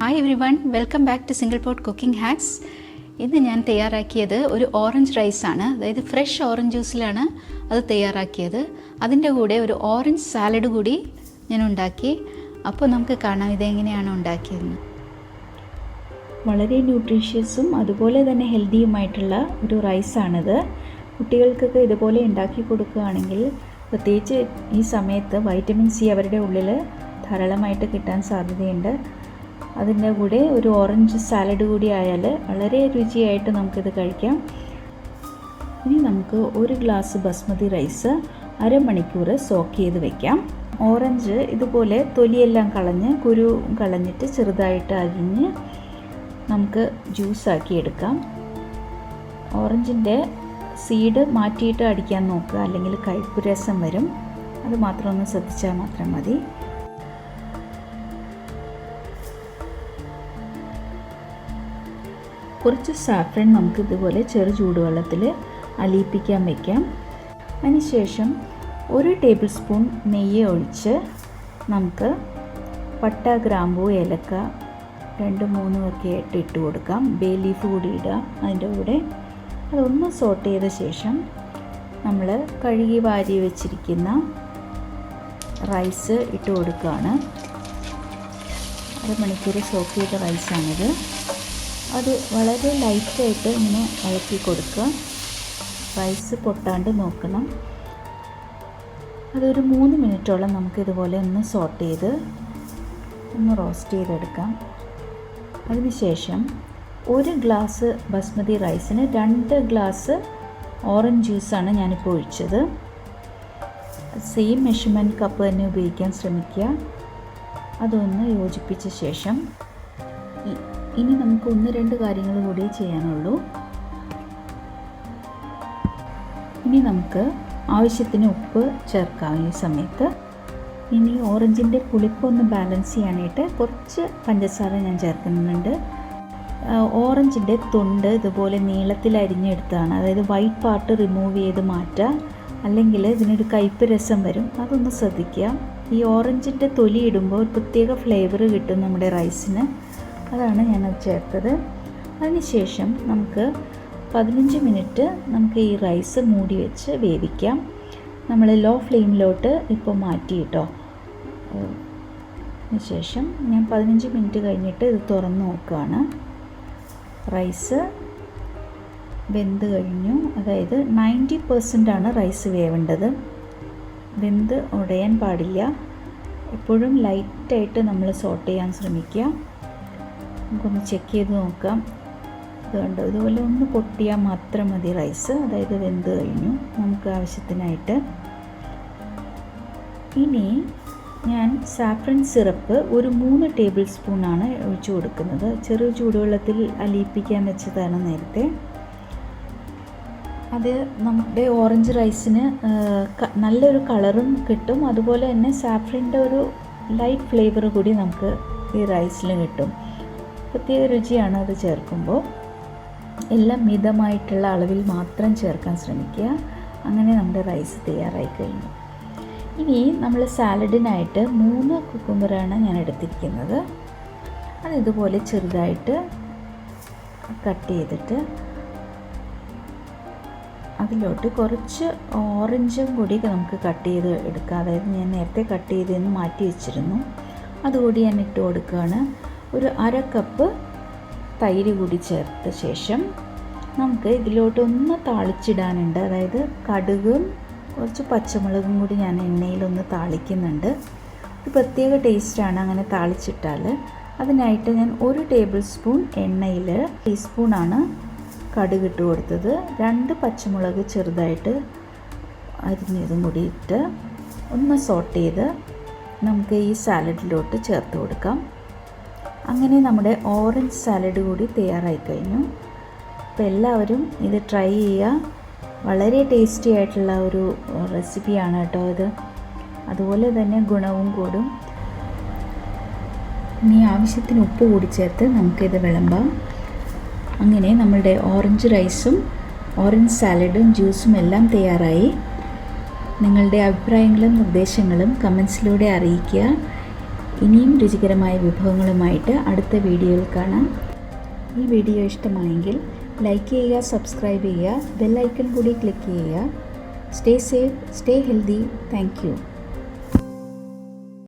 Hi everyone, welcome back to SinglePot cooking hacks. ഇന്ന് ഞാൻ തയ്യാറാക്കിയത് ഒരു ഓറഞ്ച് റൈസാണ്. അതായത് ഫ്രഷ് ഓറഞ്ച് ജ്യൂസിലാണ് അത് തയ്യാറാക്കിയത്. അതിൻ്റെ കൂടെ ഒരു ഓറഞ്ച് സാലഡ് കൂടി ഞാൻ ഉണ്ടാക്കി. അപ്പോൾ നമുക്ക് കാണാം ഇതെങ്ങനെയാണ് ഉണ്ടാക്കിയതെന്ന്. വളരെ ന്യൂട്രീഷ്യസും അതുപോലെ തന്നെ ഹെൽത്തിയുമായിട്ടുള്ള ഒരു റൈസാണിത്. കുട്ടികൾക്കൊക്കെ ഇതുപോലെ ഉണ്ടാക്കി കൊടുക്കുകയാണെങ്കിൽ പ്രത്യേകിച്ച് ഈ സമയത്ത് വൈറ്റമിൻ സി അവരുടെ ഉള്ളിൽ ധാരാളമായിട്ട് കിട്ടാൻ സാധ്യതയുണ്ട്. അതിൻ്റെ കൂടെ ഒരു ഓറഞ്ച് സാലഡ് കൂടി ആയാൽ വളരെ രുചിയായിട്ട് നമുക്കിത് കഴിക്കാം. ഇനി നമുക്ക് ഒരു ഗ്ലാസ് ബസ്മതി റൈസ് അരമണിക്കൂർ സോക്ക് ചെയ്ത് വെക്കാം. ഓറഞ്ച് ഇതുപോലെ തൊലിയെല്ലാം കളഞ്ഞ് കുരു കളഞ്ഞിട്ട് ചെറുതായിട്ട് അരിഞ്ഞ് നമുക്ക് ജ്യൂസാക്കി എടുക്കാം. ഓറഞ്ചിൻ്റെ സീഡ് മാറ്റിയിട്ട് അടിക്കാൻ നോക്കുക, അല്ലെങ്കിൽ കയ്പ്പ് രസം വരും. അത് മാത്രം ഒന്ന് ശ്രദ്ധിച്ചാൽ മാത്രം മതി. കുറച്ച് സാഫ്രൺ നമുക്ക് ഇതുപോലെ ചെറു ചൂടുവെള്ളത്തിൽ അലിയിപ്പിക്കാൻ വയ്ക്കാം. അതിനുശേഷം 1 ടേബിൾ സ്പൂൺ നെയ്യ് ഒഴിച്ച് നമുക്ക് പട്ട, ഗ്രാമ്പൂ, ഏലക്ക 2-3 ഒക്കെ ആയിട്ട് ഇട്ട് കൊടുക്കാം. ബേ ലീഫ് കൂടി ഇടുക അതിൻ്റെ കൂടെ. അതൊന്ന് സോട്ട് ചെയ്ത ശേഷം നമ്മൾ കഴുകി വാരി വെച്ചിരിക്കുന്ന റൈസ് ഇട്ട് കൊടുക്കുകയാണ്. അരമണിക്കൂർ സോക്ക് ചെയ്ത റൈസാണിത്. അത് വളരെ ലൈറ്റായിട്ട് ഇങ്ങനെ ഇളക്കി കൊടുക്കുക. റൈസ് പൊട്ടാണ്ട് നോക്കണം. അതൊരു 3 മിനിറ്റോളം നമുക്കിതുപോലെ ഒന്ന് സോട്ട് ചെയ്ത് ഒന്ന് റോസ്റ്റ് ചെയ്തെടുക്കാം. അതിനുശേഷം 1 ഗ്ലാസ് ബസ്മതി റൈസിന് 2 ഗ്ലാസ് ഓറഞ്ച് ജ്യൂസാണ് ഞാനിപ്പോൾ ഒഴിച്ചത്. സെയിം മെഷർമെൻറ്റ് കപ്പ് തന്നെ ഉപയോഗിക്കാൻ ശ്രമിക്കുക. അതൊന്ന് യോജിപ്പിച്ച ശേഷം ഇനി നമുക്ക് 1-2 കാര്യങ്ങൾ കൂടി ചെയ്യാനുള്ളൂ. ഇനി നമുക്ക് ആവശ്യത്തിന് ഉപ്പ് ചേർക്കാം ഈ സമയത്ത്. ഇനി ഓറഞ്ചിൻ്റെ പുളിപ്പൊന്ന് ബാലൻസ് ചെയ്യാനായിട്ട് കുറച്ച് പഞ്ചസാര ഞാൻ ചേർക്കുന്നുണ്ട്. ഓറഞ്ചിൻ്റെ തൊണ്ട് ഇതുപോലെ നീളത്തിൽ അരിഞ്ഞെടുത്താണ്. അതായത് വൈറ്റ് പാർട്ട് റിമൂവ് ചെയ്ത് മാറ്റുക, അല്ലെങ്കിൽ ഇതിനൊരു കയ്പ്പ് രസം വരും. അതൊന്ന് ശ്രദ്ധിക്കുക. ഈ ഓറഞ്ചിൻ്റെ തൊലി ഇടുമ്പോൾ ഒരു പ്രത്യേക ഫ്ലേവർ കിട്ടും നമ്മുടെ റൈസിന്. അതാണ് ഞാനത് ചേർത്തത്. അതിനുശേഷം നമുക്ക് 15 മിനിറ്റ് നമുക്ക് ഈ റൈസ് മൂടി വെച്ച് വേവിക്കാം. നമ്മൾ ലോ ഫ്ലെയിമിലോട്ട് ഇപ്പോൾ മാറ്റി കേട്ടോ. അതിനുശേഷം ഞാൻ 15 മിനിറ്റ് കഴിഞ്ഞിട്ട് ഇത് തുറന്ന് നോക്കുകയാണ്. റൈസ് വെന്ത് കഴിഞ്ഞു. അതായത് 90% റൈസ് വേവേണ്ടത്. വെന്ത് ഉടയാൻ പാടില്ല. എപ്പോഴും ലൈറ്റായിട്ട് നമ്മൾ സോട്ട് ചെയ്യാൻ ശ്രമിക്കുക. നമുക്കൊന്ന് ചെക്ക് ചെയ്ത് നോക്കാം. ഇതുകൊണ്ട് ഇതുപോലെ ഒന്ന് പൊട്ടിയാൽ മാത്രം മതി റൈസ്. അതായത് വെന്ത് കഴിഞ്ഞു നമുക്ക് ആവശ്യത്തിനായിട്ട്. ഇനി ഞാൻ സാഫ്രൺ സിറപ്പ് ഒരു 3 ടേബിൾ സ്പൂണാണ് ഒഴിച്ചു കൊടുക്കുന്നത്. ചെറു ചൂടുവെള്ളത്തിൽ അലിയിപ്പിക്കാൻ വെച്ചതാണ് നേരത്തെ. അത് നമ്മുടെ ഓറഞ്ച് റൈസിന് നല്ലൊരു കളറും കിട്ടും. അതുപോലെ തന്നെ സാഫ്രൻ്റെ ഒരു ലൈറ്റ് ഫ്ലേവർ കൂടി നമുക്ക് ഈ റൈസിൽ കിട്ടും. പ്രത്യേക രുചിയാണ് അത് ചേർക്കുമ്പോൾ. എല്ലാം മിതമായിട്ടുള്ള അളവിൽ മാത്രം ചേർക്കാൻ ശ്രമിക്കുക. അങ്ങനെ നമ്മുടെ റൈസ് തയ്യാറായി കഴിഞ്ഞു. ഇനി നമ്മൾ സാലഡിനായിട്ട് 3 കുക്കുംബറാണ് ഞാൻ എടുത്തിരിക്കുന്നത്. അത് ഇതുപോലെ ചെറുതായിട്ട് കട്ട് ചെയ്തിട്ട് അതിലോട്ട് കുറച്ച് ഓറഞ്ചും കൂടി നമുക്ക് കട്ട് ചെയ്ത് എടുക്കാം. അതായത് ഞാൻ നേരത്തെ കട്ട് ചെയ്തെന്ന് മാറ്റി വെച്ചിരുന്നു. അതുകൂടി ഞാൻ ഇട്ട് കൊടുക്കുകയാണ്. ഒരു 1/2 കപ്പ് തൈര് കൂടി ചേർത്ത ശേഷം നമുക്ക് ഇതിലോട്ടൊന്ന് താളിച്ചിടാനുണ്ട്. അതായത് കടുകും കുറച്ച് പച്ചമുളകും കൂടി ഞാൻ എണ്ണയിലൊന്ന് താളിക്കുന്നുണ്ട്. ഒരു പ്രത്യേക ടേസ്റ്റാണ് അങ്ങനെ താളിച്ചിട്ടാൽ. അതിനായിട്ട് ഞാൻ 1 ടേബിൾ സ്പൂൺ എണ്ണയിൽ ടീസ്പൂണാണ് കടുക് ഇട്ട് കൊടുത്തത്. 2 പച്ചമുളക് ചെറുതായിട്ട് അരിഞ്ഞതും കൂടി ഇട്ട് ഒന്ന് സോട്ട് ചെയ്ത് നമുക്ക് ഈ സാലഡിലോട്ട് ചേർത്ത് കൊടുക്കാം. അങ്ങനെ നമ്മുടെ ഓറഞ്ച് സാലഡ് കൂടി തയ്യാറായി കഴിഞ്ഞു. അപ്പോൾ എല്ലാവരും ഇത് ട്രൈ ചെയ്യുക. വളരെ ടേസ്റ്റി ആയിട്ടുള്ള ഒരു റെസിപ്പിയാണ് കേട്ടോ ഇത്. അതുപോലെ തന്നെ ഗുണവും കൂടും. ഇനി ആവശ്യത്തിന് ഉപ്പ് കൂടി ചേർത്ത് നമുക്കിത് വിളമ്പാം. അങ്ങനെ നമ്മളുടെ ഓറഞ്ച് റൈസും ഓറഞ്ച് സാലഡും ജ്യൂസും എല്ലാം തയ്യാറായി. നിങ്ങളുടെ അഭിപ്രായങ്ങളും നിർദ്ദേശങ്ങളും കമൻസിലൂടെ അറിയിക്കുക. ഇനിയും രുചികരമായ വിഭവങ്ങളുമായിട്ട് അടുത്ത വീഡിയോയിൽ കാണാം. ഈ വീഡിയോ ഇഷ്ടമായെങ്കിൽ ലൈക്ക് ചെയ്യുക, സബ്സ്ക്രൈബ് ചെയ്യുക, ബെൽ ഐക്കൺ കൂടി ക്ലിക്ക് ചെയ്യുക. Stay safe, stay healthy. Thank you.